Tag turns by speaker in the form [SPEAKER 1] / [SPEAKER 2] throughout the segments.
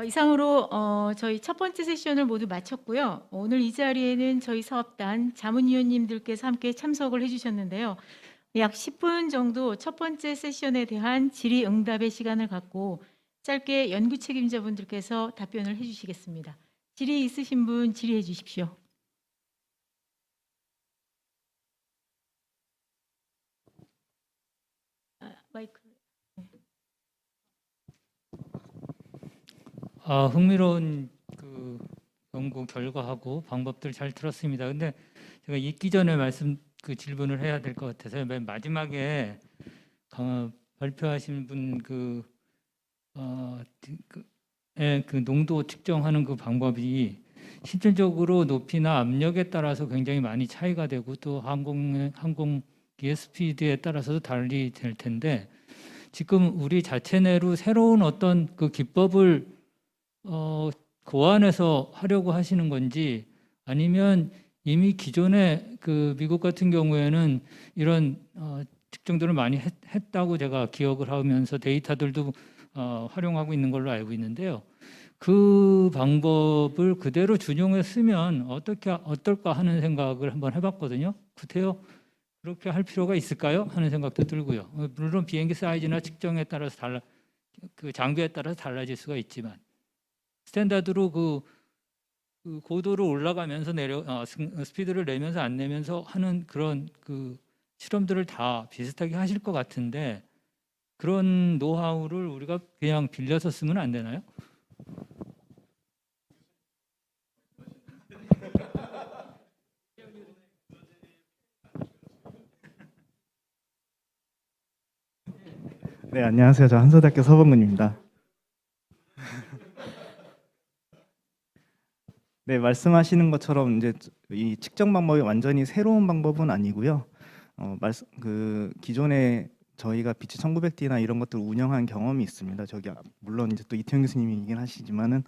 [SPEAKER 1] 이상으로 저희 첫 번째 세션을 모두 마쳤고요. 오늘 이 자리에는 저희 사업단 자문위원님들께서 함께 참석을 해주셨는데요. 약 10분 정도 첫 번째 세션에 대한 질의응답의 시간을 갖고 짧게 연구 책임자분들께서 답변을 해주시겠습니다. 질의 있으신 분 질의해 주십시오. 마이크.
[SPEAKER 2] 흥미로운 그 연구 결과하고 방법들 잘 들었습니다. 근데 제가 읽기 전에 질문을 해야 될 것 같아서 맨 마지막에 발표하신 분 그 농도 측정하는 그 방법이 실질적으로 높이나 압력에 따라서 굉장히 많이 차이가 되고 또 항공기의 스피드에 따라서도 달리 될 텐데 지금 우리 자체 내로 새로운 어떤 그 기법을 고안해서 하려고 하시는 건지 아니면 이미 기존에 그 미국 같은 경우에는 이런 측정들을 많이 했다고 제가 기억을 하면서 데이터들도 활용하고 있는 걸로 알고 있는데요. 그 방법을 그대로 준용해 쓰면 어떨까 하는 생각을 한번 해봤거든요. 구태여 그렇게 할 필요가 있을까요? 하는 생각도 들고요. 물론 비행기 사이즈나 측정에 따라서 그 장비에 따라서 달라질 수가 있지만 스탠다드로 그 고도를 올라가면서 스피드를 내면서 안 내면서 하는 그런 그 실험들을 다 비슷하게 하실 것 같은데 그런 노하우를 우리가 그냥 빌려서 쓰면 안 되나요?
[SPEAKER 3] 네, 안녕하세요. 저 한서대학교 서범근입니다. 네, 말씀하시는 것처럼 이제 이 측정 방법이 완전히 새로운 방법은 아니고요. 기존에 저희가 비치 1900D나 이런 것들 운영한 경험이 있습니다. 물론 이제 또 이태용 교수님이 얘기는 하시지만은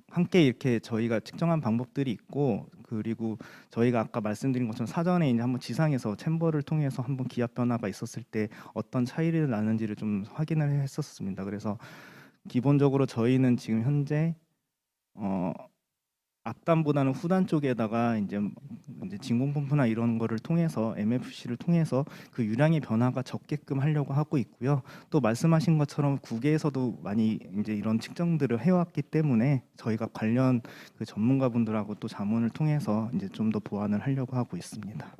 [SPEAKER 3] 함께 이렇게 저희가 측정한 방법들이 있고 그리고 저희가 아까 말씀드린 것처럼 사전에 이제 한번 지상에서 챔버를 통해서 한번 기압 변화가 있었을 때 어떤 차이를 나는지를 좀 확인을 했었습니다. 그래서 기본적으로 저희는 지금 현재 앞단보다는 후단 쪽에다가 이제 진공 펌프나 이런 거를 통해서 MFC를 통해서 그 유량의 변화가 적게끔 하려고 하고 있고요. 또 말씀하신 것처럼 국외에서도 많이 이제 이런 측정들을 해왔기 때문에 저희가 관련 그 전문가분들하고 또 자문을 통해서 이제 좀 더 보완을 하려고 하고 있습니다.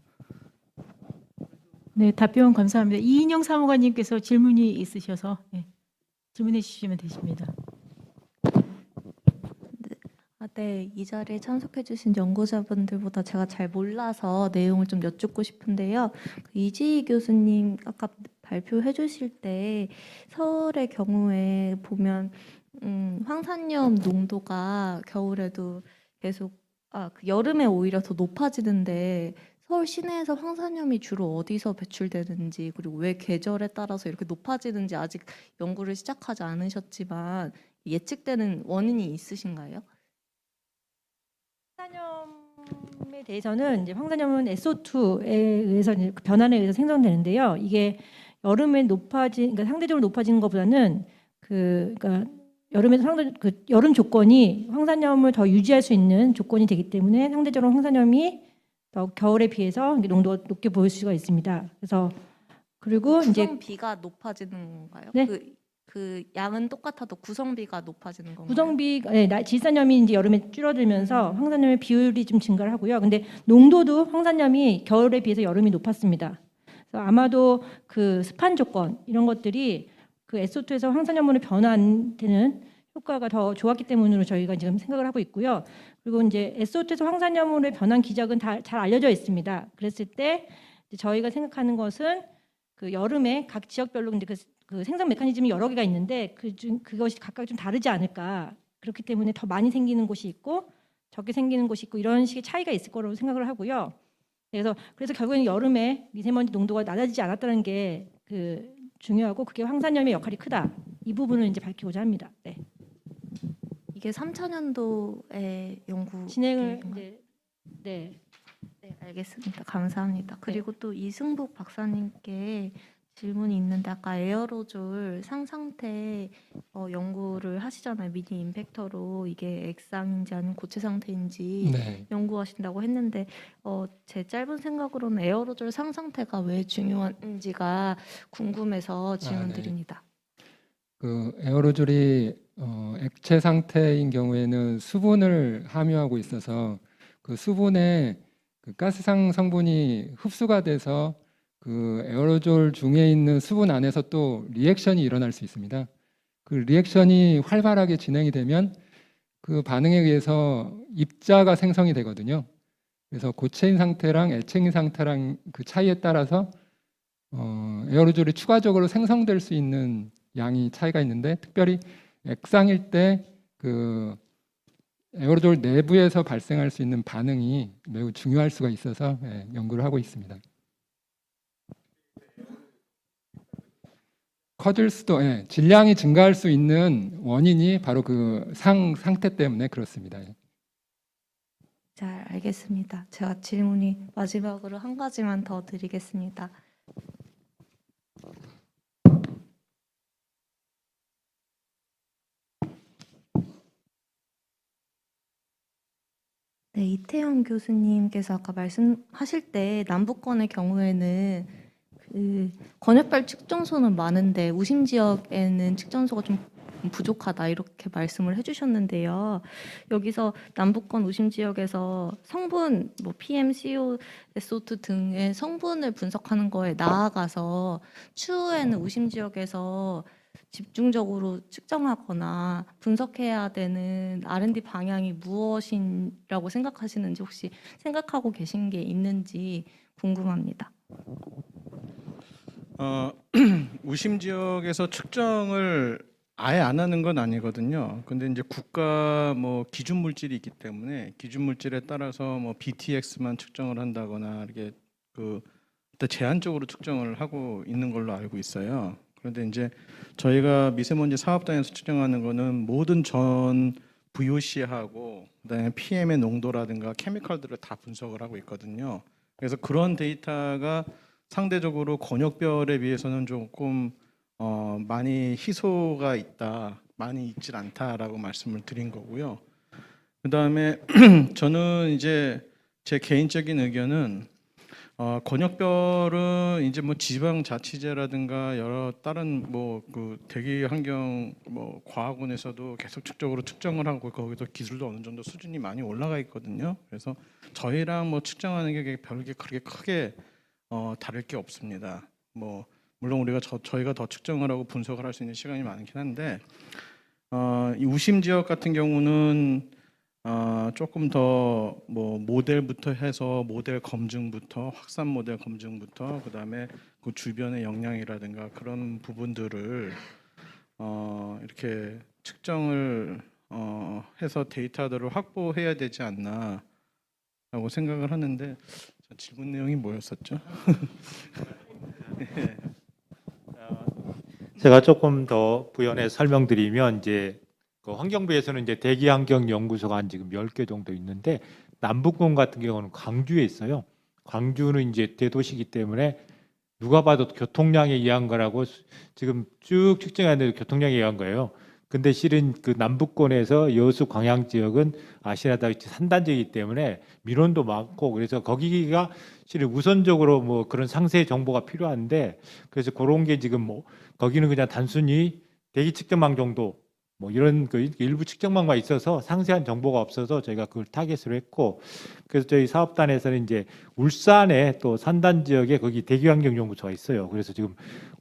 [SPEAKER 1] 네, 답변 감사합니다. 이인영 사무관님께서 질문이 있으셔서 질문해 주시면 되십니다.
[SPEAKER 4] 네, 이 자리에 참석해주신 연구자분들보다 제가 잘 몰라서 내용을 좀 여쭙고 싶은데요. 이지희 교수님 아까 발표해주실 때 서울의 경우에 보면 황산염 농도가 겨울에도 계속 그 여름에 오히려 더 높아지는데 서울 시내에서 황산염이 주로 어디서 배출되는지 그리고 왜 계절에 따라서 이렇게 높아지는지 아직 연구를 시작하지 않으셨지만 예측되는 원인이 있으신가요?
[SPEAKER 5] 황산염에 대해서는 이제 황산염은 SO2에 의해서 이제 그 변환에 의해서 생성되는데요. 이게 여름에 그러니까 상대적으로 높아지는 것보다는 그러니까 여름에 여름 조건이 황산염을 더 유지할 수 있는 조건이 되기 때문에 상대적으로 황산염이 더 겨울에 비해서 농도가 높게 보일 수가 있습니다. 그래서 그리고 이제
[SPEAKER 4] 구성비가 높아지는 건가요?
[SPEAKER 5] 네?
[SPEAKER 4] 그 양은 똑같아도 구성비가 높아지는 건가요?
[SPEAKER 5] 질산염이 이제 여름에 줄어들면서 황산염의 비율이 좀 증가를 하고요. 근데 농도도 황산염이 겨울에 비해서 여름이 높았습니다. 그래서 아마도 그 습한 조건 이런 것들이 그 SO2에서 황산염으로 변환되는 효과가 더 좋았기 때문으로 저희가 지금 생각을 하고 있고요. 그리고 이제 SO2에서 황산염으로 변환 기적은 다 잘 알려져 있습니다. 그랬을 때 저희가 생각하는 것은 그 여름에 각 지역별로 이제 그 생성 메커니즘이 여러 개가 있는데 그것이 각각 좀 다르지 않을까. 그렇기 때문에 더 많이 생기는 곳이 있고 적게 생기는 곳이 있고 이런 식의 차이가 있을 거라고 생각을 하고요. 그래서 결국에는 여름에 미세먼지 농도가 낮아지지 않았다는 게 그 중요하고 그게 황산염의 역할이 크다. 이 부분을 이제 밝히고자 합니다. 네.
[SPEAKER 4] 이게 3차년도에 연구
[SPEAKER 5] 진행을
[SPEAKER 4] 계획인가요?
[SPEAKER 5] 이제 네.
[SPEAKER 4] 네, 알겠습니다. 감사합니다. 그리고 또 이승복 박사님께 질문이 있는데 아까 에어로졸 상상태 연구를 하시잖아요. 미니 임팩터로 이게 액상인지 아니면 고체 상태인지
[SPEAKER 6] 네.
[SPEAKER 4] 연구하신다고 했는데 제 짧은 생각으로는 에어로졸 상상태가 왜 중요한지가 궁금해서 질문드립니다.
[SPEAKER 6] 그 에어로졸이 액체 상태인 경우에는 수분을 함유하고 있어서 그 수분에 그 가스상 성분이 흡수가 돼서 그 에어로졸 중에 있는 수분 안에서 또 리액션이 일어날 수 있습니다. 그 리액션이 활발하게 진행이 되면 그 반응에 의해서 입자가 생성이 되거든요. 그래서 고체인 상태랑 액체인 상태랑 그 차이에 따라서 에어로졸이 추가적으로 생성될 수 있는 양이 차이가 있는데, 특별히 액상일 때 그 에어로졸 내부에서 발생할 수 있는 반응이 매우 중요할 수가 있어서 연구를 하고 있습니다. 커질 수도, 질량이 증가할 수 있는 원인이 바로 그 상태 때문에 그렇습니다.
[SPEAKER 4] 잘 알겠습니다. 제가 질문이 마지막으로 한 가지만 더 드리겠습니다. 네, 이태영 교수님께서 아까 말씀하실 때 남부권의 경우에는 그 권역별 측정소는 많은데 우심 지역에는 측정소가 좀 부족하다 이렇게 말씀을 해주셨는데요. 여기서 남부권 우심 지역에서 성분, 뭐 PM, CO, SO2 등의 성분을 분석하는 거에 나아가서 추후에는 우심 지역에서 집중적으로 측정하거나 분석해야 되는 R&D 방향이 무엇이라고 생각하시는지 혹시 생각하고 계신 게 있는지 궁금합니다.
[SPEAKER 7] 우심 지역에서 측정을 아예 안 하는 건 아니거든요. 근데 이제 국가 뭐 기준 물질이 있기 때문에 기준 물질에 따라서 뭐 BTX만 측정을 한다거나 이렇게 그 일단 제한적으로 측정을 하고 있는 걸로 알고 있어요. 그런데 이제 저희가 미세먼지 사업단에서 측정하는 거는 모든 전 VOC하고 그다음에 PM의 농도라든가 케미컬들을 다 분석을 하고 있거든요. 그래서 그런 데이터가 상대적으로 권역별에 비해서는 조금 많이 희소가 있다, 많이 있질 않다라고 말씀을 드린 거고요. 그다음에 저는 이제 제 개인적인 의견은 권역별은 이제 뭐 지방자치제라든가 여러 다른 뭐 그 대기 환경 뭐 과학원에서도 계속적으로 측정을 하고 거기도 기술도 어느 정도 수준이 많이 올라가 있거든요. 그래서 저희랑 뭐 측정하는 게 별게 그렇게 크게 다를 게 없습니다. 뭐 물론 우리가 저희가 더 측정을 하고 분석을 할 수 있는 시간이 많긴 한데 이 우심 지역 같은 경우는 조금 더 뭐 모델부터 해서 모델 검증부터 확산 모델 검증부터 그다음에 그 주변의 영향이라든가 그런 부분들을 이렇게 측정을 해서 데이터들을 확보해야 되지 않나라고 생각을 하는데 질문 내용이 뭐였었죠? 네.
[SPEAKER 8] 제가 조금 더 부연해 설명드리면 이제 그 환경부에서는 이제 대기환경연구소가 한 지금 10개 정도 있는데 남부권 같은 경우는 광주에 있어요. 광주는 이제 대도시이기 때문에 누가 봐도 교통량에 의한 거라고 지금 쭉 측정하는데 교통량에 의한 거예요. 근데 실은 그 남부권에서 여수 광양 지역은 아시다시피 산단지이기 때문에 민원도 많고 그래서 거기가 실은 우선적으로 뭐 그런 상세 정보가 필요한데 그래서 그런 게 지금 뭐 거기는 그냥 단순히 대기 측정망 정도 뭐 이런 그 일부 측정망만 있어서 상세한 정보가 없어서 저희가 그걸 타겟으로 했고 그래서 저희 사업단에서는 이제 울산에 또 산단 지역에 거기 대기환경연구소가 있어요. 그래서 지금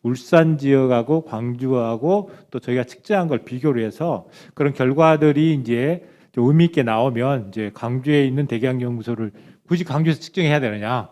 [SPEAKER 8] 울산 지역하고 광주하고 또 저희가 측정한 걸 비교를 해서 그런 결과들이 이제 좀 의미 있게 나오면 이제 광주에 있는 대기환경연구소를 굳이 광주에서 측정해야 되느냐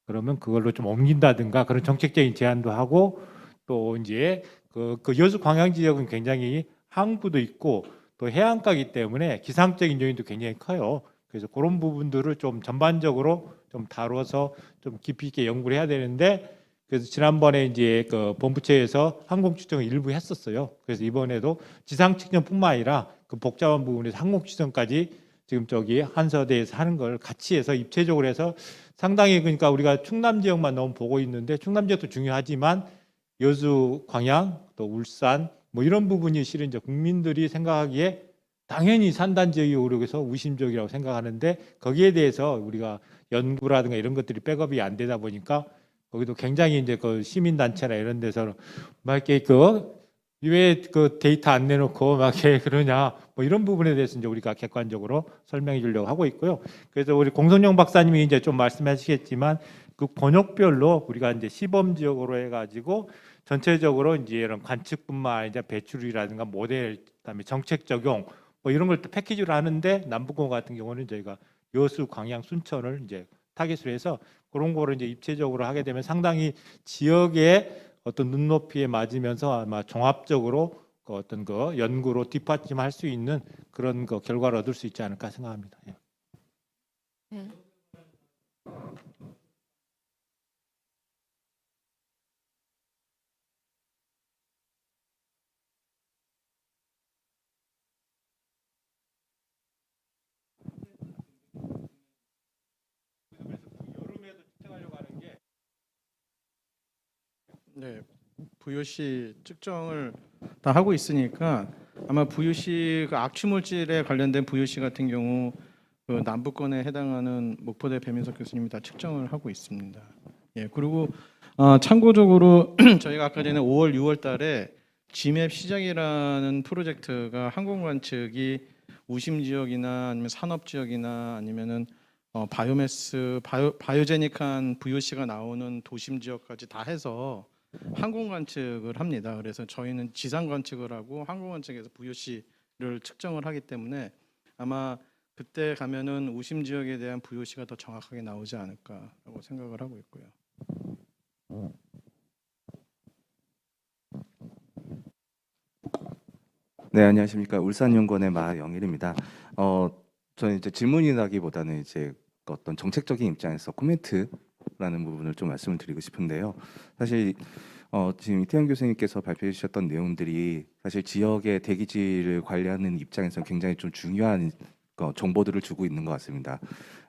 [SPEAKER 8] 그러면 그걸로 좀 옮긴다든가 그런 정책적인 제안도 하고 또 이제 그 여수 광양 지역은 굉장히 항구도 있고 또 해안가이기 때문에 기상적인 요인도 굉장히 커요. 그래서 그런 부분들을 좀 전반적으로 좀 다뤄서 좀 깊이 있게 연구를 해야 되는데 그래서 지난번에 이제 그 본부처에서 항공 측정을 일부 했었어요. 그래서 이번에도 지상 측정뿐만 아니라 그 복잡한 부분에서 항공 측정까지 지금 저기 한서대에서 하는 걸 같이 해서 입체적으로 해서 상당히 그러니까 우리가 충남 지역만 너무 보고 있는데 충남 지역도 중요하지만 여수, 광양, 또 울산 뭐 이런 부분이 실은 이제 국민들이 생각하기에 당연히 산단 지역이 오르고 해서 우심 지역이라고 생각하는데 거기에 대해서 우리가 연구라든가 이런 것들이 백업이 안 되다 보니까 거기도 굉장히 이제 그 시민 단체나 이런 데서 막 이렇게 왜 그 데이터 안 내놓고 막 이렇게 그러냐 뭐 이런 부분에 대해서 이제 우리가 객관적으로 설명해 주려고 하고 있고요. 그래서 우리 공선영 박사님이 이제 좀 말씀하시겠지만 그 번역별로 우리가 이제 시범 지역으로 해가지고 전체적으로 이제 이런 관측뿐만 아니라 배출이라든가 모델, 그다음에 정책 적용 뭐 이런 걸 또 패키지로 하는데 남북공 같은 경우는 저희가 여수, 광양, 순천을 이제 타깃으로 해서 그런 거를 이제 입체적으로 하게 되면 상당히 지역의 어떤 눈높이에 맞으면서 아마 종합적으로 그 어떤 그 연구로 뒷받침할 수 있는 그런 그 결과를 얻을 수 있지 않을까 생각합니다. 예.
[SPEAKER 4] 네.
[SPEAKER 8] 여름에도 측정하려고 하는 게
[SPEAKER 7] 네, VOC 측정을 다 하고 있으니까 아마 VOC 그 악취 물질에 관련된 VOC 같은 경우 그 남부권에 해당하는 목포대 배민석 교수님이 다 측정을 하고 있습니다. 예, 그리고 참고적으로 저희가 아까 전에 5월, 6월 달에 GMAP 시작이라는 프로젝트가 항공 관측이 우심 지역이나 아니면 산업 지역이나 아니면은 바이오매스, 바이오제닉한 VOC가 나오는 도심 지역까지 다 해서 항공 관측을 합니다. 그래서 저희는 지상 관측을 하고 항공 관측에서 VOC를 측정을 하기 때문에 아마 그때 가면은 우심 지역에 대한 VOC가 더 정확하게 나오지 않을까라고 생각을 하고 있고요.
[SPEAKER 9] 네, 안녕하십니까. 울산연구원의 마영일입니다. 저는 이제 질문이라기보다는 이제 어떤 정책적인 입장에서 코멘트라는 부분을 좀 말씀을 드리고 싶은데요. 사실 지금 이태영 교수님께서 발표해 주셨던 내용들이 사실 지역의 대기질을 관리하는 입장에서 굉장히 좀 중요한 정보들을 주고 있는 것 같습니다.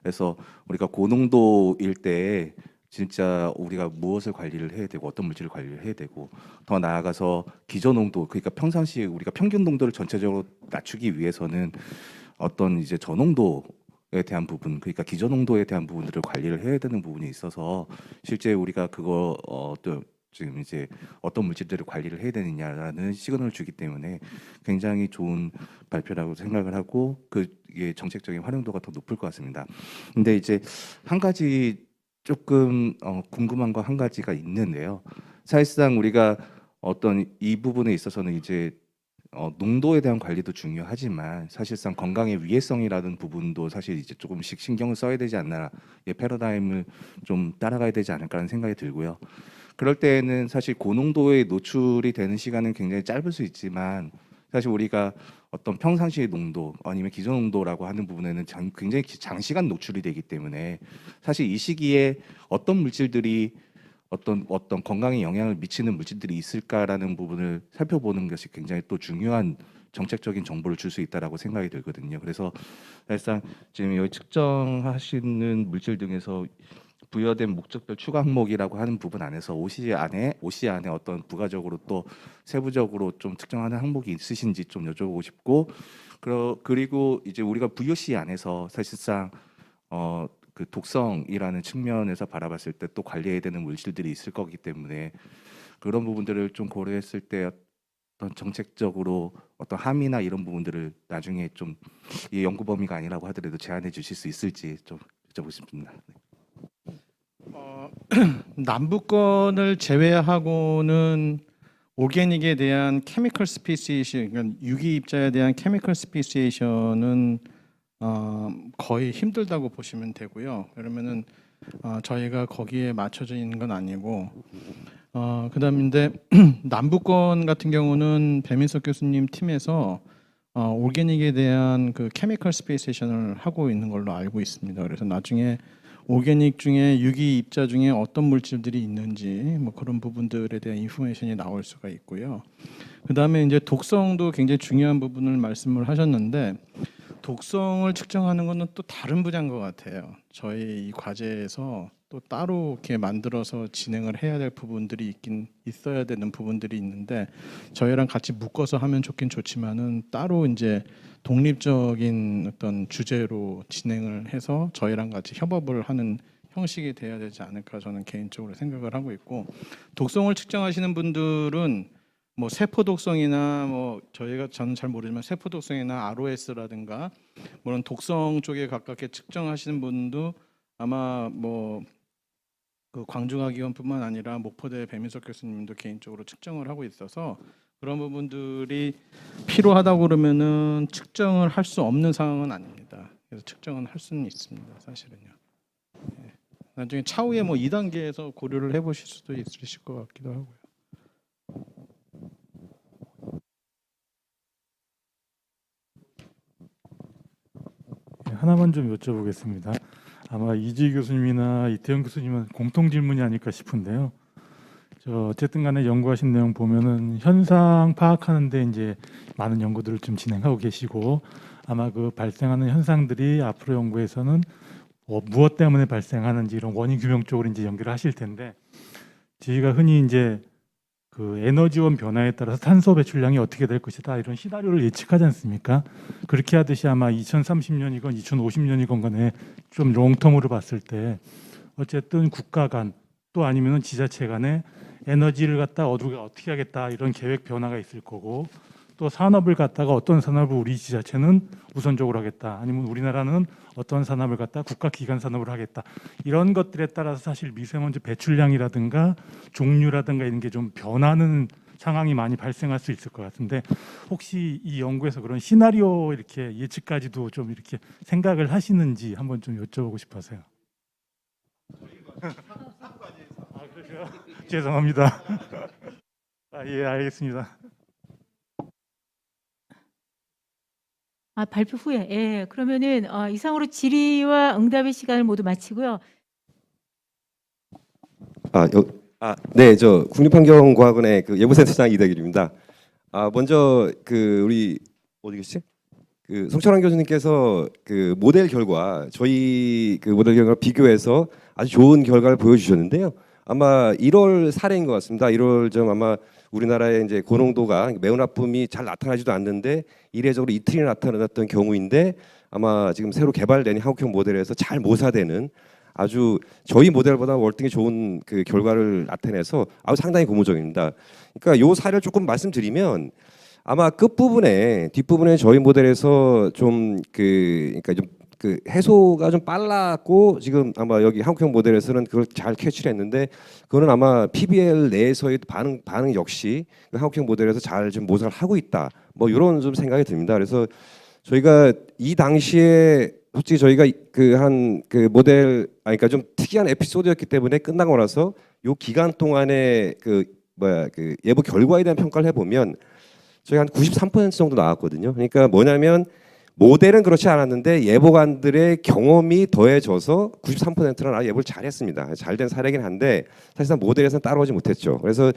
[SPEAKER 9] 그래서 우리가 고농도일 때 진짜 우리가 무엇을 관리를 해야 되고 어떤 물질을 관리를 해야 되고 더 나아가서 기저 농도, 그러니까 평상시에 우리가 평균 농도를 전체적으로 낮추기 위해서는 어떤 이제 저농도에 대한 부분, 그러니까 기저 농도에 대한 부분들을 관리를 해야 되는 부분이 있어서 실제 우리가 그거 또 지금 이제 어떤 물질들을 관리를 해야 되느냐라는 시그널을 주기 때문에 굉장히 좋은 발표라고 생각을 하고 그게 정책적인 활용도가 더 높을 것 같습니다. 근데 이제 한 가지 조금 궁금한 거 한 가지가 있는데요. 사실상 우리가 어떤 이 부분에 있어서는 이제 농도에 대한 관리도 중요하지만 사실상 건강의 위해성이라는 부분도 사실 이제 조금씩 신경을 써야 되지 않나, 패러다임을 좀 따라가야 되지 않을까라는 생각이 들고요. 그럴 때에는 사실 고농도에 노출이 되는 시간은 굉장히 짧을 수 있지만 사실 우리가 어떤 평상시의 농도 아니면 기저 농도라고 하는 부분에는 굉장히 장시간 노출이 되기 때문에 사실 이 시기에 어떤 물질들이 어떤 건강에 영향을 미치는 물질들이 있을까라는 부분을 살펴보는 것이 굉장히 또 중요한 정책적인 정보를 줄 수 있다라고 생각이 들거든요. 그래서 사실상 지금 여기 측정하시는 물질 중에서 부여된 목적별 추가 항목이라고 하는 부분 안에서 OC 안에 어떤 부가적으로 또 세부적으로 좀 특정하는 항목이 있으신지 좀 여쭤보고 싶고, 그리고 이제 우리가 VOC 안에서 사실상 그 독성이라는 측면에서 바라봤을 때 또 관리해야 되는 물질들이 있을 거기 때문에 그런 부분들을 좀 고려했을 때 어떤 정책적으로 어떤 함의나 이런 부분들을 나중에 좀 이 연구 범위가 아니라고 하더라도 제안해 주실 수 있을지 좀 여쭤보고 싶습니다.
[SPEAKER 7] 남부권을 제외하고는 오게닉에 대한 케미컬 스피시에이션, 그러니까 유기입자에 대한 케미컬 스피시에이션은 거의 힘들다고 보시면 되고요. 그러면은 저희가 거기에 맞춰져 있는 건 아니고, 그다음인데 남부권 같은 경우는 배민석 교수님 팀에서 오게닉에 대한 그 케미컬 스피시에이션을 하고 있는 걸로 알고 있습니다. 그래서 나중에 오게닉 중에 유기입자 중에 어떤 물질들이 있는지 뭐 그런 부분들에 대한 인포메이션이 나올 수가 있고요. 그다음에 이제 독성도 굉장히 중요한 부분을 말씀을 하셨는데 독성을 측정하는 것은 또 다른 분야인 것 같아요. 저희 이 과제에서 또 따로 이렇게 만들어서 진행을 해야 될 부분들이 있어야 되는 부분들이 있는데 저희랑 같이 묶어서 하면 좋긴 좋지만은 따로 이제 독립적인 어떤 주제로 진행을 해서 저희랑 같이 협업을 하는 형식이 돼야 되지 않을까 저는 개인적으로 생각을 하고 있고, 독성을 측정하시는 분들은 뭐 세포 독성이나 뭐 저는 잘 모르지만 세포 독성이나 ROS라든가 그런 독성 쪽에 가깝게 측정하시는 분도 아마 뭐 그 광중화기원뿐만 아니라 목포대 배민석 교수님도 개인적으로 측정을 하고 있어서 그런 부분들이 필요하다고 그러면은 측정을 할 수 없는 상황은 아닙니다. 그래서 측정은 할 수는 있습니다, 사실은요. 예. 나중에 차후에 뭐 2단계에서 고려를 해보실 수도 있으실 것 같기도 하고요.
[SPEAKER 10] 하나만 좀 여쭤보겠습니다. 아마 이지 교수님이나 이태영 교수님은 공통 질문이 아닐까 싶은데요. 어쨌든 간에 연구하신 내용 보면은 현상 파악하는데 이제 많은 연구들을 좀 진행하고 계시고, 아마 그 발생하는 현상들이 앞으로 연구에서는 무엇 때문에 발생하는지 이런 원인 규명 쪽으로 이제 연결을 하실 텐데, 저희가 흔히 이제 그 에너지원 변화에 따라서 탄소 배출량이 어떻게 될 것이다 이런 시나리오를 예측하지 않습니까? 그렇게 하듯이 아마 2030년이건 2050년이건 간에 좀 롱텀으로 봤을 때 어쨌든 국가 간 또 아니면은 지자체 간에 에너지를 갖다 어떻게 하겠다 이런 계획 변화가 있을 거고, 또 산업을 갖다가 어떤 산업을 우리 지자체는 우선적으로 하겠다, 아니면 우리나라는 어떤 산업을 갖다 국가 기관 산업을 하겠다, 이런 것들에 따라서 사실 미세먼지 배출량이라든가 종류라든가 이런 게 좀 변하는 상황이 많이 발생할 수 있을 것 같은데, 혹시 이 연구에서 그런 시나리오 이렇게 예측까지도 좀 이렇게 생각을 하시는지 한번 좀 여쭤보고 싶어서요. 아, 그러세요? 죄송합니다. 예, 알겠습니다.
[SPEAKER 1] 발표 후에. 예. 그러면은 이상으로 질의와 응답의 시간을 모두 마치고요.
[SPEAKER 11] 네, 저 국립환경과학원의 그 예보센터장 이덕일입니다. 먼저 그 우리 어디 계시지? 그 송철환 교수님께서 그 모델 결과 저희 그 모델 결과 비교해서 아주 좋은 결과를 보여주셨는데요. 아마 1월 사례인 것 같습니다. 1월 좀 아마 우리나라의 이제 고농도가 매우 나쁨이 잘 나타나지도 않는데 이례적으로 이틀이나 나타났던 경우인데, 아마 지금 새로 개발된 한국형 모델에서 잘 모사되는 아주 저희 모델보다 월등히 좋은 그 결과를 나타내서 아주 상당히 고무적입니다. 그러니까 요 사례를 조금 말씀드리면, 아마 끝부분에 뒷부분에 저희 모델에서 좀 그러니까 좀 그 해소가 좀 빨랐고, 지금 아마 여기 한국형 모델에서는 그걸 잘 캐치를 했는데, 그거는 아마 PBL 내에서의 반응 역시 그 한국형 모델에서 잘 좀 모사를 하고 있다, 뭐 이런 좀 생각이 듭니다. 그래서 저희가 이 당시에 솔직히 저희가 그 모델 그러니까 좀 특이한 에피소드였기 때문에 끝나고 나서 요 기간 동안에 그 예보 결과에 대한 평가를 해보면 저희 한 93% 정도 나왔거든요. 그러니까 뭐냐면 모델은 그렇지 않았는데 예보관들의 경험이 더해져서 93%는 예보를 잘했습니다. 잘된 사례긴 한데 사실상 모델에서는 따라오지 못했죠. 그래서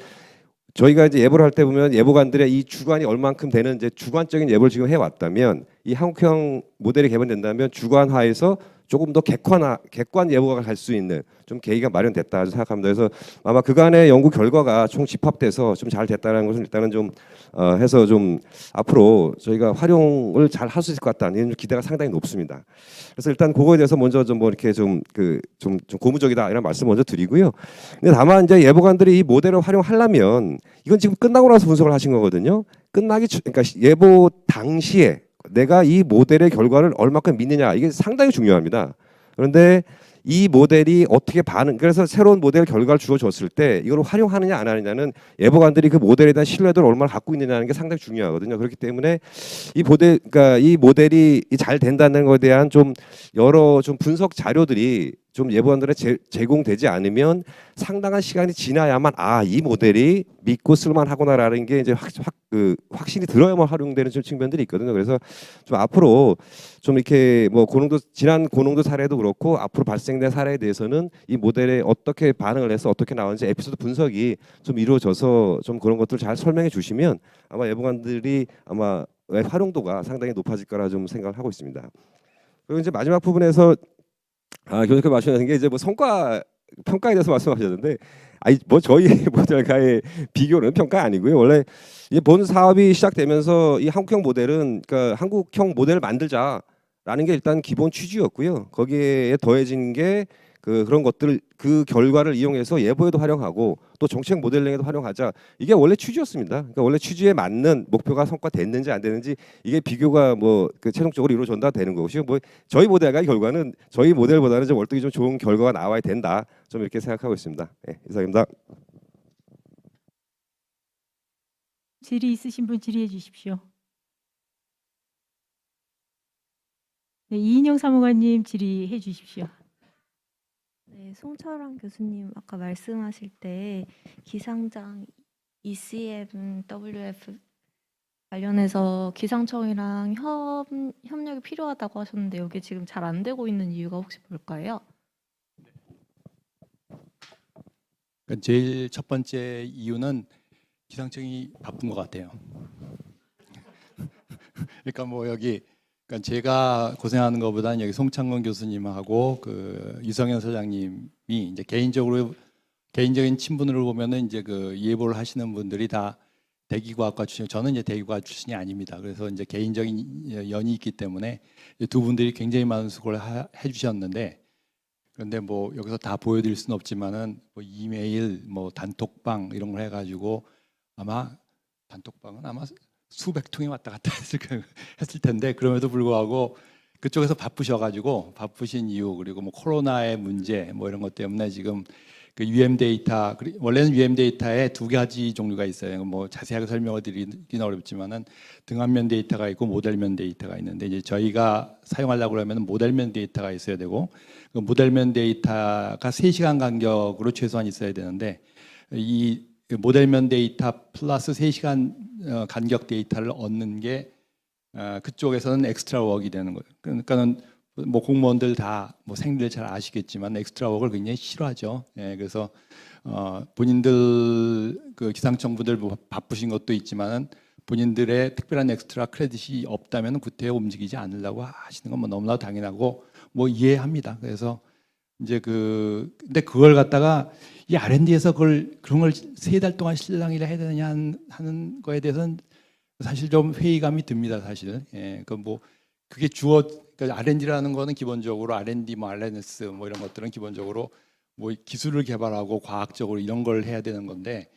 [SPEAKER 11] 저희가 이제 예보를 할 때 보면 예보관들의 이 주관이 얼만큼 되는 이제 주관적인 예보를 지금 해왔다면, 이 한국형 모델이 개발된다면 주관화에서 조금 더 객관 예보가 갈 수 있는 좀 계기가 마련됐다 생각합니다. 그래서 아마 그간의 연구 결과가 총 집합돼서 좀 잘 됐다는 것을 일단은 좀 해서 좀 앞으로 저희가 활용을 잘 할 수 있을 것 같다는 이런 기대가 상당히 높습니다. 그래서 일단 그거에 대해서 먼저 좀 뭐 이렇게 좀 고무적이다 이런 말씀 먼저 드리고요. 근데 다만 이제 예보관들이 이 모델을 활용하려면 이건 지금 끝나고 나서 분석을 하신 거거든요. 그러니까 예보 당시에 내가 이 모델의 결과를 얼마큼 믿느냐, 이게 상당히 중요합니다. 그런데 이 모델이 어떻게 그래서 새로운 모델 결과를 주어졌을 때 이걸 활용하느냐 안 하느냐는 예보관들이 그 모델에 대한 신뢰도를 얼마나 갖고 있느냐는 게 상당히 중요하거든요. 그렇기 때문에 그러니까 이 모델이 잘 된다는 것에 대한 좀 여러 좀 분석 자료들이 좀 예보관들에 제공되지 않으면 상당한 시간이 지나야만 이 모델이 믿고 쓸만하구나라는 게 이제 확신이 들어야만 활용되는 좀 측면들이 있거든요. 그래서 좀 앞으로 좀 이렇게 뭐 지난 고농도 사례도 그렇고 앞으로 발생된 사례에 대해서는 이 모델에 어떻게 반응을 해서 어떻게 나오는지 에피소드 분석이 좀 이루어져서 좀 그런 것들을 잘 설명해 주시면 아마 예보관들이 아마 활용도가 상당히 높아질 거라 좀 생각을 하고 있습니다. 그리고 이제 마지막 부분에서 교수님께서 말씀하신 게 이제 뭐 성과 평가에 대해서 말씀하셨는데, 아니 뭐 저희 모델과의 비교는 평가 아니고요. 원래 이제 본 사업이 시작되면서 이 한국형 모델은, 그러니까 한국형 모델을 만들자라는 게 일단 기본 취지였고요. 거기에 더해진 게 그런 것들, 그 결과를 이용해서 예보에도 활용하고 또 정책 모델링에도 활용하자, 이게 원래 취지였습니다. 그러니까 원래 취지에 맞는 목표가 성과됐는지 안 되는지, 이게 비교가 뭐 최종적으로 이루어진다 되는 것이고, 뭐 저희 모델과의 결과는 저희 모델보다는 좀 월등히 좀 좋은 결과가 나와야 된다, 좀 이렇게 생각하고 있습니다. 네, 이상입니다.
[SPEAKER 1] 질의 있으신 분 질의해 주십시오. 네, 이인영 사무관님 질의해 주십시오.
[SPEAKER 4] 네, 송철환 교수님 아까 말씀하실 때 기상장 ECM, WF 관련해서 기상청이랑 협력이 필요하다고 하셨는데 여기 지금 잘 안 되고 있는 이유가 혹시 뭘까요?
[SPEAKER 12] 그러니까 제일 첫 번째 이유는 기상청이 바쁜 것 같아요. 그러니까 뭐 여기, 그러니까 제가 고생하는 것보다는 여기 송창건 교수님하고 유성현 소장님이 이제 개인적인 친분으로 보면은 이제 예보를 하시는 분들이 다 대기과학과 출신, 저는 이제 대기과학 출신이 아닙니다. 그래서 이제 개인적인 연이 있기 때문에 두 분들이 굉장히 많은 수고를 해주셨는데, 그런데 뭐 여기서 다 보여드릴 수는 없지만은 뭐 이메일, 뭐 단톡방 이런 걸 해가지고 아마 단톡방은 아마 수백 통이 왔다 갔다 했을 텐데, 그럼에도 불구하고 그쪽에서 바쁘셔가지고, 바쁘신 이유, 그리고 뭐 코로나의 문제 뭐 이런 것 때문에 지금 UM 데이터, 원래는 UM 데이터에 두 가지 종류가 있어요. 뭐 자세하게 설명을 드리기는 어렵지만은 등한면 데이터가 있고 모델면 데이터가 있는데, 이제 저희가 사용하려고 그러면 모델면 데이터가 있어야 되고, 그 모델면 데이터가 3시간 간격으로 최소한 있어야 되는데, 이 모델면 데이터 플러스 3시간 간격 데이터를 얻는 게 그쪽에서는 엑스트라 워크이 되는 거예요. 그러니까는 뭐 공무원들 다 뭐 생들 잘 아시겠지만 엑스트라 워크를 굉장히 싫어하죠. 예, 그래서 본인들 기상청분들 뭐 바쁘신 것도 있지만은 본인들의 특별한 엑스트라 크레딧이 없다면 그때 움직이지 않으려고 하시는 건 뭐 너무나 당연하고 뭐 이해합니다. 그래서 이제 근데 그걸 갖다가 이 R&D에서 그런 걸 3달 동안 실랑이를 해야 되느냐 하는 거에 대해서는 사실 좀 회의감이 듭니다, 사실. 예, 그게 그러니까 R&D라는 거는 기본적으로 R&D, 뭐 RNS 뭐 이런 것들은 기본적으로 뭐 기술을 개발하고 과학적으로 이런 걸 해야 되는 건데,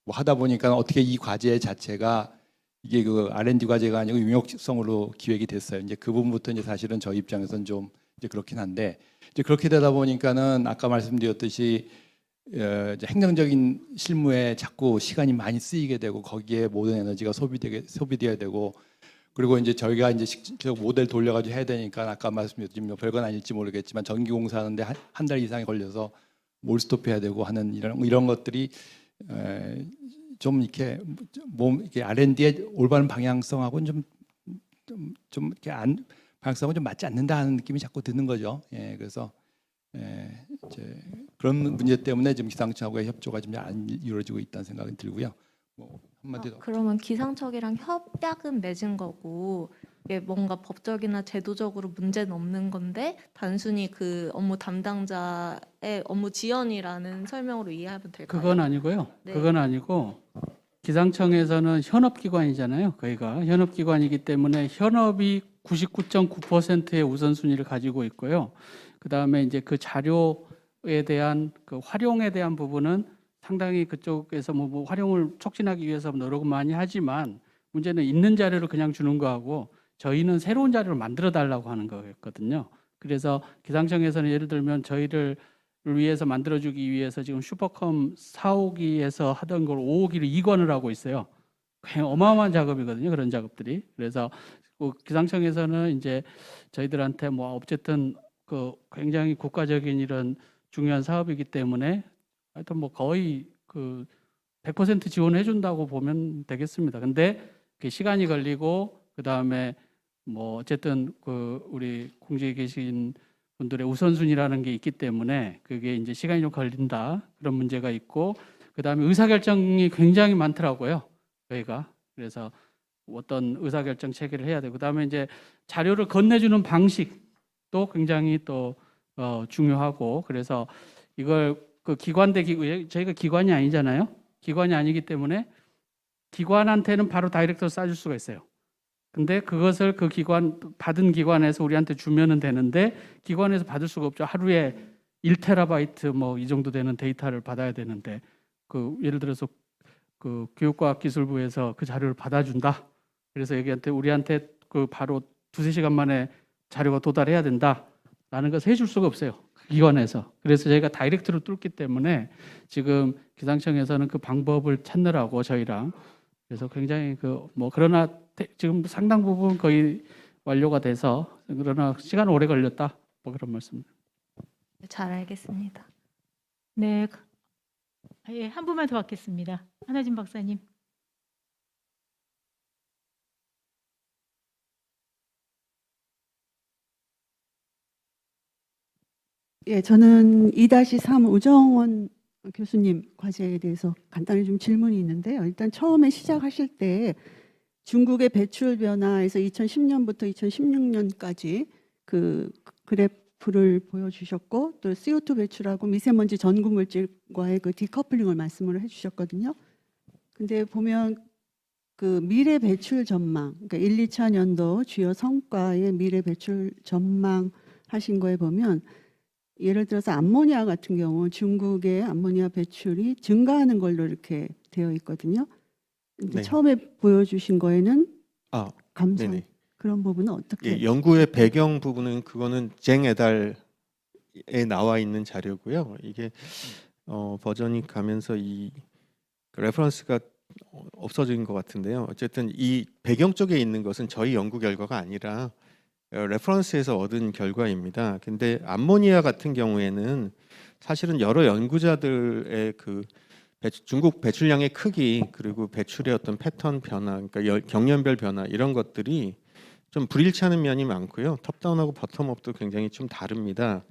[SPEAKER 12] 뭐 하다 보니까 어떻게 이 과제 자체가 이게 R&D 과제가 아니고 융역성으로 기획이 됐어요. 이제 그 부분부터 이제 사실은 저희 입장에서는 좀 이제 그렇긴 한데, 이제 그렇게 되다 보니까는 아까 말씀드렸듯이 이제 행정적인 실무에 자꾸 시간이 많이 쓰이게 되고, 거기에 모든 에너지가 소비돼야 되고, 그리고 이제 저희가 이제 직접 모델 돌려가지고 해야 되니까 아까 말씀드렸지만 별건 아닐지 모르겠지만 전기 공사하는데 한 달 이상이 걸려서 몰스톱해야 되고 하는 이런 것들이 좀 이렇게 이렇게 R&D의 올바른 방향성하고는 좀 이렇게 방향성은 좀 맞지 않는다 하는 느낌이 자꾸 드는 거죠. 예, 그래서 이제 그런 문제 때문에 지금 기상청하고의 협조가 좀 안 이루어지고 있다는 생각이 들고요. 뭐 한마디 더.
[SPEAKER 4] 그러면 기상청이랑 협약은 맺은 거고 이게 뭔가 법적이나 제도적으로 문제는 없는 건데 단순히 그 업무 담당자의 업무 지연이라는 설명으로 이해하면 될까요?
[SPEAKER 13] 그건 아니고요.
[SPEAKER 4] 네.
[SPEAKER 13] 그건 아니고 기상청에서는 현업기관이잖아요. 저희가 현업기관이기 때문에 현업이 99.9%의 우선순위를 가지고 있고요. 그다음에 이제 그 자료에 대한 그 활용에 대한 부분은 상당히 그쪽에서 뭐 활용을 촉진하기 위해서 노력을 많이 하지만, 문제는 있는 자료를 그냥 주는 거하고 저희는 새로운 자료를 만들어 달라고 하는 거였거든요. 그래서 기상청에서는 예를 들면 저희를 위해서 만들어주기 위해서 지금 슈퍼컴 4호기에서 하던 걸 5호기를 이관을 하고 있어요. 굉장히 어마어마한 작업이거든요. 그런 작업들이. 그래서 기상청에서는 이제 저희들한테 뭐 어쨌든 굉장히 국가적인 이런 중요한 사업이기 때문에 하여튼 뭐 거의 100% 지원해 준다고 보면 되겠습니다. 근데 시간이 걸리고 그다음에 뭐 어쨌든 우리 공직에 계신 분들의 우선순위라는 게 있기 때문에 그게 이제 시간이 좀 걸린다, 그런 문제가 있고, 그다음에 의사결정이 굉장히 많더라고요, 저희가. 그래서 어떤 의사결정 체계를 해야 되고, 그다음에 이제 자료를 건네주는 방식도 굉장히 또 중요하고 그래서 이걸 그 저희가 기관이 아니잖아요. 기관이 아니기 때문에 기관한테는 바로 다이렉트로 쏴줄 수가 있어요. 근데 그것을 그 기관 받은 기관에서 우리한테 주면은 되는데 기관에서 받을 수가 없죠. 하루에 1테라바이트 뭐 이 정도 되는 데이터를 받아야 되는데 그 예를 들어서 그 교육과학기술부에서 그 자료를 받아준다. 그래서 여기한테 우리한테 그 바로 두세 시간 만에 자료가 도달해야 된다라는 것을 해줄 수가 없어요. 그 기관에서. 그래서 저희가 다이렉트로 뚫기 때문에 지금 기상청에서는 그 방법을 찾느라고 저희랑 그래서 굉장히 그 뭐 그러나 지금 상당 부분 거의 완료가 돼서 그러나 시간 오래 걸렸다. 뭐 그런 말씀.
[SPEAKER 4] 잘 알겠습니다.
[SPEAKER 1] 네. 예, 한 분만 더 받겠습니다. 한하진 박사님.
[SPEAKER 14] 예, 저는 2-3 우정원 교수님 과제에 대해서 간단히 좀 질문이 있는데요. 일단 처음에 시작하실 때 중국의 배출 변화에서 2010년부터 2016년까지 그 그래프를 보여주셨고 또 CO2 배출하고 미세먼지 전구 물질과의 그 디커플링을 말씀을 해주셨거든요. 근데 보면 그 미래 배출 전망, 그러니까 1, 2차 년도 주요 성과의 미래 배출 전망 하신 거에 보면 예를 들어서 암모니아 같은 경우 중국의 암모니아 배출이 증가하는 걸로 이렇게 되어 있거든요. 근데
[SPEAKER 15] 네.
[SPEAKER 14] 처음에 보여주신 거에는 감소
[SPEAKER 15] 네네.
[SPEAKER 14] 그런 부분은 어떻게?
[SPEAKER 15] 예, 연구의 배경 부분은 그거는 쟁 에달에 나와 있는 자료고요. 이게 버전이 가면서 이 레퍼런스가 없어진 것 같은데요. 어쨌든 이 배경 쪽에 있는 것은 저희 연구 결과가 아니라 레퍼런스에서 얻은 결과입니다. 근데 암모니아 같은 경우에는 사실은 여러 연구자들의 그 중국 배출량의 크기 그리고 배출의 어떤 패턴 변화, 그러니까 경년별 변화 이런 것들이 좀 불일치하는 면이 많고요. 톱다운하고 버텀업도 굉장히 좀 다릅니다.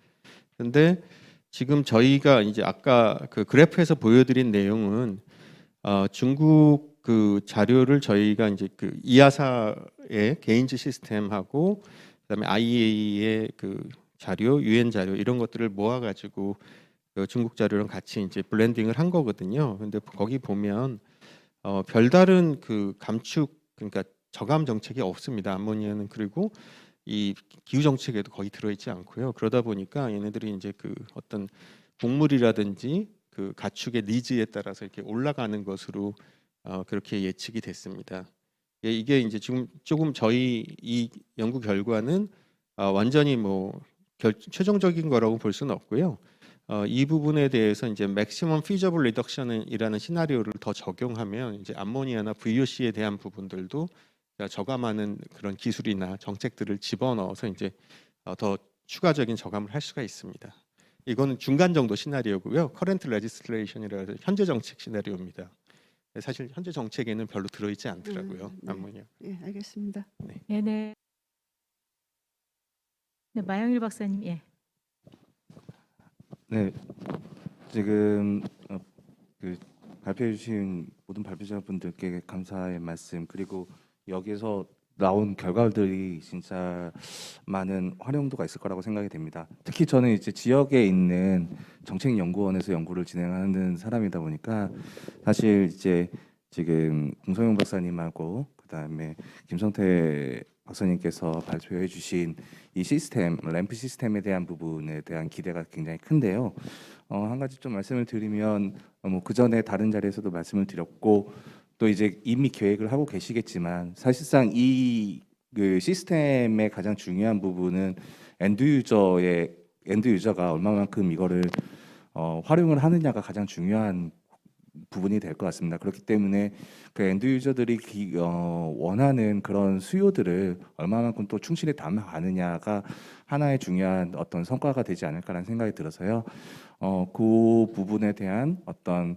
[SPEAKER 15] 근데 지금 저희가 이제 아까 그 그래프에서 보여드린 내용은 중국 그 자료를 저희가 이제 그 이아사의 게인즈 시스템하고 그다음에 IEA의 그 자료, UN 자료 이런 것들을 모아가지고 그 중국 자료랑 같이 이제 블렌딩을 한 거거든요. 근데 거기 보면 별다른 그 감축 그러니까 저감 정책이 없습니다. 암모니아는 그리고 이 기후 정책에도 거의 들어있지 않고요. 그러다 보니까 얘네들이 이제 그 어떤 곡물이라든지 그 가축의 니즈에 따라서 이렇게 올라가는 것으로 그렇게 예측이 됐습니다. 이게 이제 지금 조금 저희 이 연구 결과는 완전히 뭐 최종적인 거라고 볼 수는 없고요. 이 부분에 대해서 이제 maximum feasible reduction이라는 시나리오를 더 적용하면 이제 암모니아나 VOC에 대한 부분들도 저감하는 그런 기술이나 정책들을 집어넣어서 이제 더 추가적인 저감을 할 수가 있습니다. 이거는 중간 정도 시나리오고요. current legislation이라서 현재 정책 시나리오입니다. 사실 현재 정책에는 별로 들어있지 않더라고요.
[SPEAKER 14] 네.
[SPEAKER 15] 암모니아.
[SPEAKER 14] 예, 알겠습니다.
[SPEAKER 1] 네네. 네, 마영일 박사님. 예.
[SPEAKER 9] 네, 지금 그 발표해 주신 모든 발표자분들께 감사의 말씀 그리고 여기에서 나온 결과들이 진짜 많은 활용도가 있을 거라고 생각이 됩니다. 특히 저는 이제 지역에 있는 정책연구원에서 연구를 진행하는 사람이다 보니까 사실 이제 지금 공성용 박사님하고 그다음에 김성태 박사님께서 발표해 주신 이 시스템, 램프 시스템에 대한 부분에 대한 기대가 굉장히 큰데요. 한 가지 좀 말씀을 드리면 뭐 그 전에 다른 자리에서도 말씀을 드렸고 또 이제 이미 계획을 하고 계시겠지만 사실상 이 그 시스템의 가장 중요한 부분은 엔드 유저가 얼마만큼 이거를 활용을 하느냐가 가장 중요한 부분이 될 것 같습니다. 그렇기 때문에 그 엔드 유저들이 원하는 그런 수요들을 얼마만큼 또 충실히 담아가느냐가 하나의 중요한 어떤 성과가 되지 않을까라는 생각이 들어서요. 그 부분에 대한 어떤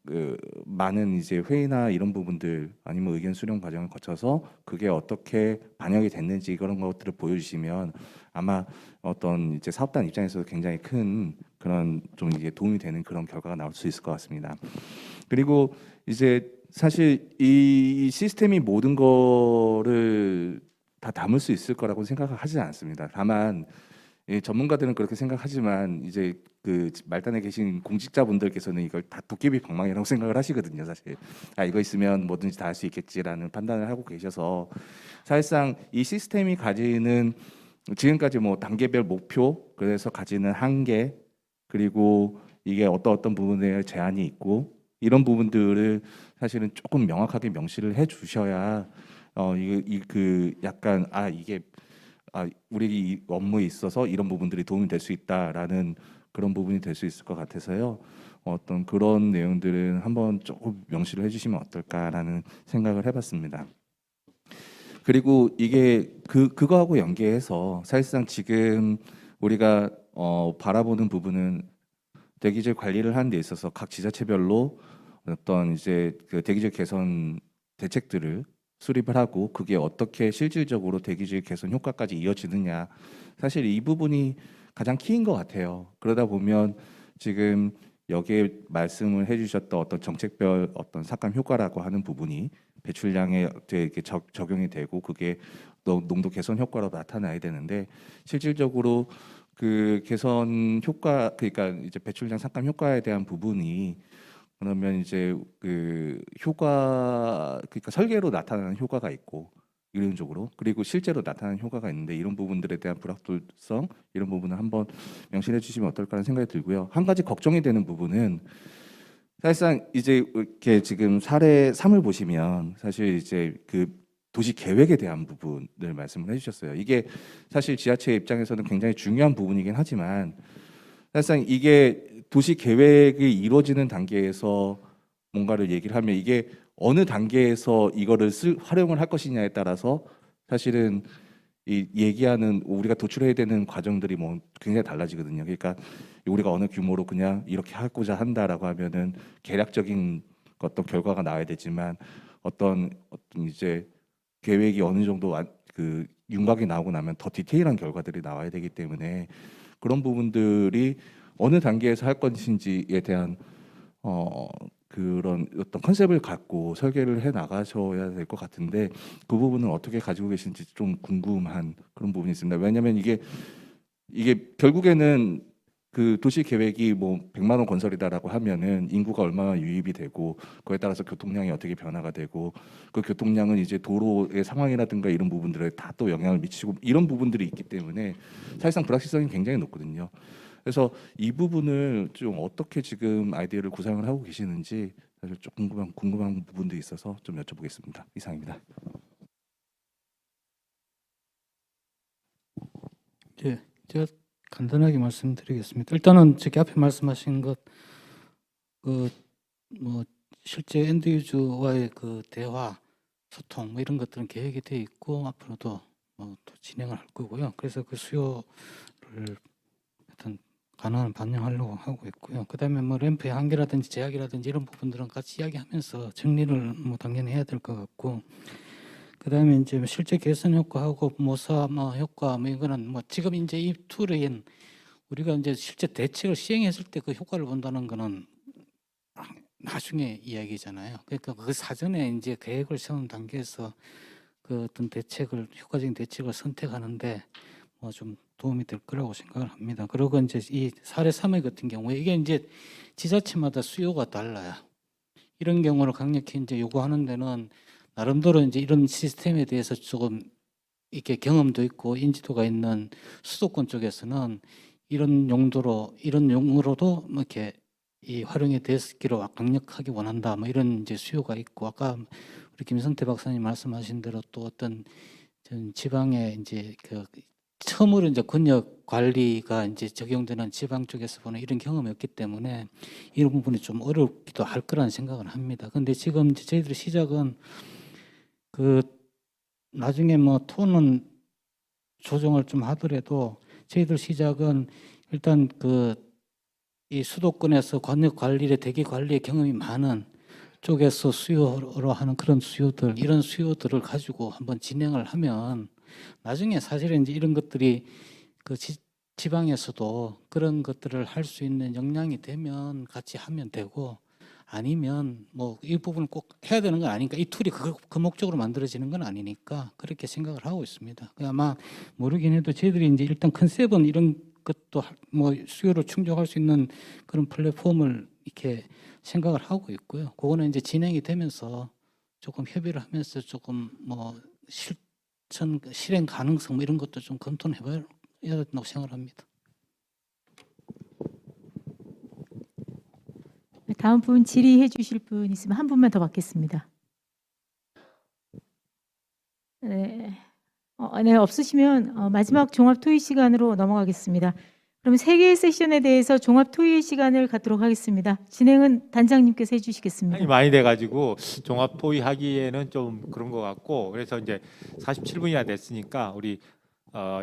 [SPEAKER 9] 그 많은 이제 회의나 이런 부분들 아니면 의견 수렴 과정을 거쳐서 그게 어떻게 반영이 됐는지 그런 것들을 보여주시면 아마 어떤 이제 사업단 입장에서도 굉장히 큰 그런 좀 이게 도움이 되는 그런 결과가 나올 수 있을 것 같습니다. 그리고 이제 사실 이 시스템이 모든 거를 다 담을 수 있을 거라고 생각을 하지 않습니다. 다만 예, 전문가들은 그렇게 생각하지만 이제 그 말단에 계신 공직자분들께서는 이걸 다 도깨비 방망이라고 생각을 하시거든요. 사실 이거 있으면 뭐든지 다 할 수 있겠지라는 판단을 하고 계셔서 사실상 이 시스템이 가지는 지금까지 뭐 단계별 목표, 그래서 가지는 한계, 그리고 이게 어떤 부분에 제한이 있고 이런 부분들을 사실은 조금 명확하게 명시를 해 주셔야 그 약간 이게 우리 이 업무에 있어서 이런 부분들이 도움이 될 수 있다라는 그런 부분이 될 수 있을 것 같아서요. 어떤 그런 내용들은 한번 조금 명시를 해주시면 어떨까라는 생각을 해봤습니다. 그리고 이게 그거하고 연계해서 사실상 지금 우리가 바라보는 부분은 대기질 관리를 하는 데 있어서 각 지자체별로 어떤 이제 그 대기질 개선 대책들을 수립을 하고 그게 어떻게 실질적으로 대기질 개선 효과까지 이어지느냐, 사실 이 부분이 가장 키인 것 같아요. 그러다 보면 지금 여기에 말씀을 해주셨던 어떤 정책별 어떤 삭감 효과라고 하는 부분이 배출량에 이렇게 적용이 되고 그게 농도 개선 효과로 나타나야 되는데 실질적으로 그 개선 효과, 그러니까 이제 배출량 삭감 효과에 대한 부분이 그러면 이제 그 효과, 그러니까 설계로 나타나는 효과가 있고 이론적으로, 그리고 실제로 나타나는 효과가 있는데 이런 부분들에 대한 불확실성, 이런 부분을 한번 명시해 주시면 어떨까라는 생각이 들고요. 한 가지 걱정이 되는 부분은 사실상 이제 이렇게 지금 사례 3을 보시면 사실 이제 그 도시 계획에 대한 부분을 말씀을 해주셨어요. 이게 사실 지자체 입장에서는 굉장히 중요한 부분이긴 하지만 사실상 이게 도시 계획이 이루어지는 단계에서 뭔가를 얘기를 하면 이게 어느 단계에서 이거를 활용을 할 것이냐에 따라서 사실은 이 얘기하는 우리가 도출해야 되는 과정들이 뭐 굉장히 달라지거든요. 그러니까 우리가 어느 규모로 그냥 이렇게 하고자 한다라고 하면은 계략적인 어떤 결과가 나와야 되지만 어떤 이제 계획이 어느 정도 그 윤곽이 나오고 나면 더 디테일한 결과들이 나와야 되기 때문에 그런 부분들이 어느 단계에서 할 것인지에 대한 그런 어떤 컨셉을 갖고 설계를 해 나가셔야 될 것 같은데 그 부분은 어떻게 가지고 계신지 좀 궁금한 그런 부분이 있습니다. 왜냐하면 이게 결국에는 그 도시 계획이 뭐 100만 원 건설이다라고 하면은 인구가 얼마나 유입이 되고 그에 따라서 교통량이 어떻게 변화가 되고 그 교통량은 이제 도로의 상황이라든가 이런 부분들에 다 또 영향을 미치고 이런 부분들이 있기 때문에 사실상 불확실성이 굉장히 높거든요. 그래서 이 부분을 좀 어떻게 지금 아이디어를 구상을 하고 계시는지 사실 좀 궁금한 부분도 있어서 좀 여쭤보겠습니다. 이상입니다.
[SPEAKER 13] 예, 제가 간단하게 말씀드리겠습니다. 일단은 저기 앞에 말씀하신 것, 뭐 실제 엔드 유저와의 그 대화, 소통 뭐 이런 것들은 계획이 돼 있고 앞으로도 또 진행을 할 거고요. 그래서 그 수요를 일단 가능한 반영하려고 하고 있고요. 그다음에 뭐 램프의 한계라든지 제약이라든지 이런 부분들은 같이 이야기하면서 정리를 뭐 당연히 해야 될 것 같고. 그다음에 이제 실제 개선 효과하고 모사 효과 이거는 뭐 지금 이제 이 툴은 우리가 이제 실제 대책을 시행했을 때 그 효과를 본다는 거는 나중에 이야기잖아요. 그러니까 그 사전에 이제 계획을 세우는 단계에서 그 어떤 대책을 효과적인 대책을 선택하는데 뭐 좀 도움이 될 거라고 생각을 합니다. 그리고 이제 이 사례 3회 같은 경우에 이게 이제 지자체마다 수요가 달라요. 이런 경우를 강력히 이제 요구하는 데는 나름대로 이제 이런 시스템에 대해서 조금 이렇게 경험도 있고 인지도가 있는 수도권 쪽에서는 이런 용으로도 뭐 이렇게 이 활용이 됐기로 강력하게 원한다. 뭐 이런 이제 수요가 있고 아까 우리 김선태 박사님 말씀하신 대로 또 어떤 지방에 이제 그 처음으로 이제 권역 관리가 이제 적용되는 지방 쪽에서 보는 이런 경험이 없기 때문에 이런 부분이 좀 어렵기도 할 거라는 생각을 합니다. 근데 지금 이제 저희들의 시작은 그 나중에 뭐 톤은 조정을 좀 하더라도 저희들 시작은 일단 그 이 수도권에서 권역 관리의 대기 관리의 경험이 많은 쪽에서 수요로 하는 그런 수요들, 이런 수요들을 가지고 한번 진행을 하면 나중에 사실은 이제 이런 것들이 그 지방에서도 그런 것들을 할 수 있는 역량이 되면 같이 하면 되고
[SPEAKER 16] 아니면 뭐 이 부분을 꼭 해야 되는 건 아니니까 이 툴이 그 목적으로 만들어지는 건 아니니까 그렇게 생각을 하고 있습니다. 아마 모르긴 해도 저희들이 이제 일단 컨셉은 이런 것도 뭐 수요를 충족할 수 있는 그런 플랫폼을 이렇게 생각을 하고 있고요. 그거는 이제 진행이 되면서 조금 협의를 하면서 조금 뭐 실행 가능성 뭐 이런 것도 좀 검토를 해봐야 된다고 생각을 합니다.
[SPEAKER 1] 다음 분 질의해 주실 분 있으면 한 분만 더 받겠습니다. 네, 네 없으시면 마지막 종합 토의 시간으로 넘어가겠습니다. 그럼 세 개의 세션에 대해서 종합 토의 시간을 갖도록 하겠습니다. 진행은 단장님께서 해주시겠습니다.
[SPEAKER 8] 많이 돼가지고 종합 토의하기에는 좀 그런 것 같고 그래서 이제 47분이나 됐으니까 우리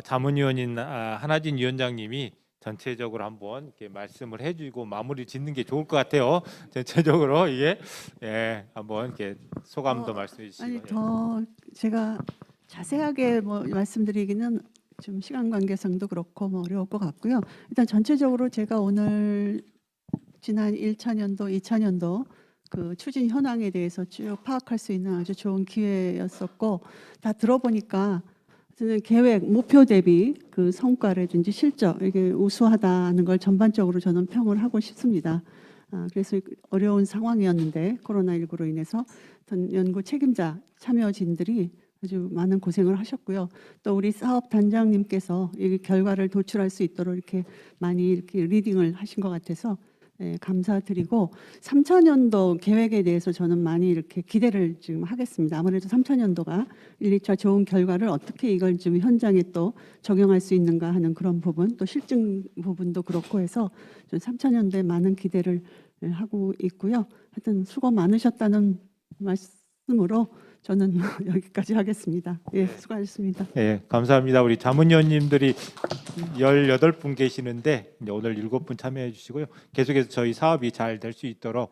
[SPEAKER 8] 자문위원인 한하진 위원장님이 전체적으로 한번 이렇게 말씀을 해주고 마무리 짓는 게 좋을 것 같아요. 전체적으로 이게 한번 이렇게 소감도 말씀해 주시고.
[SPEAKER 14] 아니 더 제가 자세하게 뭐 말씀드리기는 좀 시간 관계상도 그렇고 뭐 어려울 것 같고요. 일단 전체적으로 제가 오늘 지난 1차년도, 2차년도 그 추진 현황에 대해서 쭉 파악할 수 있는 아주 좋은 기회였었고 다 들어보니까 저는 계획, 목표 대비 그 성과라든지 실적 이게 우수하다는 걸 전반적으로 저는 평을 하고 싶습니다. 그래서 어려운 상황이었는데 코로나19로 인해서 어떤 연구 책임자 참여진들이 아주 많은 고생을 하셨고요. 또 우리 사업 단장님께서 이 결과를 도출할 수 있도록 이렇게 많이 이렇게 리딩을 하신 것 같아서 감사드리고 3차년도 계획에 대해서 저는 많이 이렇게 기대를 지금 하겠습니다. 아무래도 3차년도가 1, 2차 좋은 결과를 어떻게 이걸 좀 현장에 또 적용할 수 있는가 하는 그런 부분, 또 실증 부분도 그렇고 해서 전 3차년도에 많은 기대를 하고 있고요. 하여튼 수고 많으셨다는 말씀으로 저는 여기까지 하겠습니다. 예, 수고하셨습니다.
[SPEAKER 8] 예, 감사합니다. 우리 자문위원님들이 18분 계시는데 이제 오늘 7분 참여해 주시고요. 계속해서 저희 사업이 잘 될 수 있도록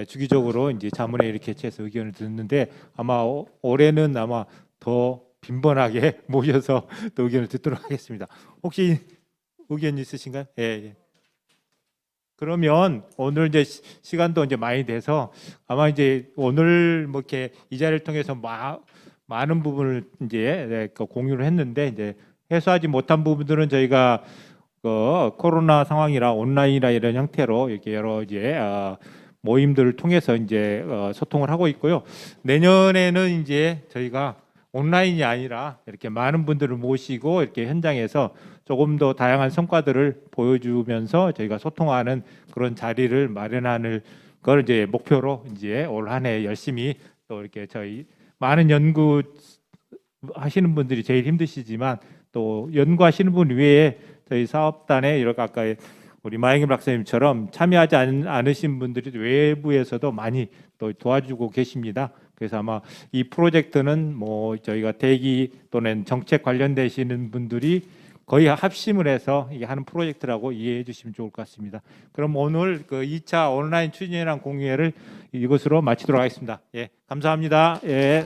[SPEAKER 8] 주기적으로 이제 자문회의를 개최해서 의견을 듣는데 아마 올해는 아마 더 빈번하게 모셔서 또 의견을 듣도록 하겠습니다. 혹시 의견 있으신가요? 예, 예. 그러면 오늘 이제 시간도 이제 많이 돼서 아마 이제 오늘 뭐 이렇게 이 자리를 통해서 많은 부분을 이제 공유를 했는데 이제 해소하지 못한 부분들은 저희가 코로나 상황이라 온라인이라 이런 형태로 이렇게 여러 이제 모임들을 통해서 이제 소통을 하고 있고요. 내년에는 이제 저희가 온라인이 아니라 이렇게 많은 분들을 모시고 이렇게 현장에서 조금 더 다양한 성과들을 보여주면서 저희가 소통하는 그런 자리를 마련하는 걸 이제 목표로 이제 올 한 해 열심히 또 이렇게 저희 많은 연구 하시는 분들이 제일 힘드시지만 또 연구하시는 분 외에 저희 사업단에 이렇게 아까 우리 마영임 박사님처럼 참여하지 않으신 분들이 외부에서도 많이 또 도와주고 계십니다. 그래서 아마 이 프로젝트는 뭐 저희가 대기 또는 정책 관련되시는 분들이 거의 합심을 해서 이게 하는 프로젝트라고 이해해 주시면 좋을 것 같습니다. 그럼 오늘 그 2차 온라인 추진이랑 공유회를 이것으로 마치도록 하겠습니다. 예, 감사합니다. 예.